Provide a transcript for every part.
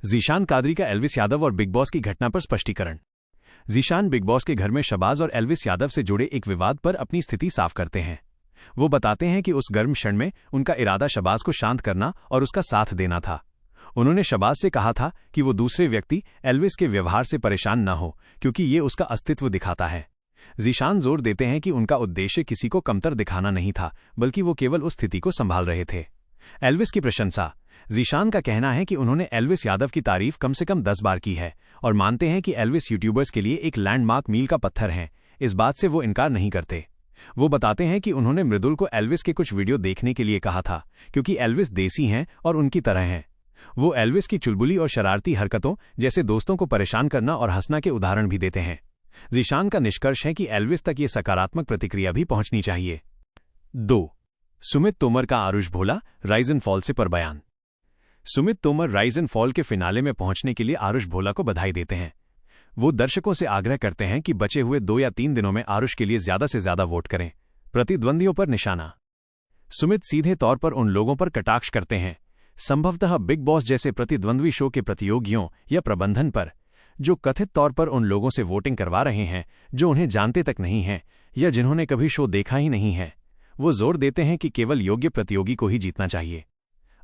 ज़ीशान कादरी का एल्विस यादव और big boss की घटना पर स्पष्टीकरण। ज़ीशान बिग बॉस के घर में शबाज और एल्विस यादव से जुड़े एक विवाद पर अपनी स्थिति साफ करते हैं। वो बताते हैं कि उस गर्म क्षण में उनका इरादा शबाज को शांत करना और उसका साथ देना था। उन्होंने शबाज से कहा था कि वो दूसरे व्यक्ति एल्विस के व्यवहार से परेशान न हो, क्योंकि ये उसका अस्तित्व दिखाता है। ज़ीशान जोर देते हैं कि उनका उद्देश्य किसी को कमतर दिखाना नहीं था, बल्कि वो केवल उस स्थिति को संभाल रहे थे। एल्विस की प्रशंसा। ज़ीशान का कहना है कि उन्होंने एल्विस यादव की तारीफ कम से कम 10 बार की है और मानते हैं कि एल्विस यूट्यूबर्स के लिए एक लैंडमार्क मील का पत्थर हैं। इस बात से वो इनकार नहीं करते। वो बताते हैं कि उन्होंने मृदुल को एल्विस के कुछ वीडियो देखने के लिए कहा था, क्योंकि एल्विस देसी हैं और उनकी तरह हैं। वो एल्विस की चुलबुली और शरारती हरकतों जैसे दोस्तों को परेशान करना और हंसना के उदाहरण भी देते हैं। ज़ीशान का निष्कर्ष है कि एल्विस तक ये सकारात्मक प्रतिक्रिया भी पहुंचनी चाहिए। 2. सुमित तोमर का आरुष भोला राइज एंड फॉल से पर बयान। Sumit Tomar rise and fall के फिनाले में पहुंचने के लिए आरुष भोला को बधाई देते हैं। वो दर्शकों से आग्रह करते हैं कि बचे हुए 2 या 3 दिनों में आरुष के लिए ज्यादा से ज्यादा वोट करें। प्रतिद्वंदियों पर निशाना। सुमित सीधे तौर पर उन लोगों पर कटाक्ष करते हैं, संभवतः बिग बॉस जैसे प्रतिद्वंद्वी शो के प्रतियोगियों या प्रबंधन पर, जो कथित तौर पर उन लोगों से वोटिंग करवा रहे हैं जो उन्हें जानते तक नहीं हैं या जिन्होंने कभी शो देखा ही नहीं है। वो जोर देते हैं कि केवल योग्य प्रतियोगी को ही जीतना चाहिए।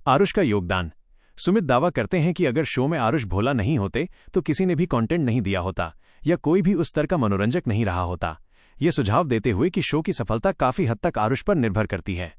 आरुष का योगदान। सुमित दावा करते हैं कि अगर शो में आरुष भोला नहीं होते तो किसी ने भी कंटेंट नहीं दिया होता या कोई भी उस स्तर का मनोरंजक नहीं रहा होता। ये सुझाव देते हुए कि शो की सफलता काफी हद तक आरुष पर निर्भर करती है।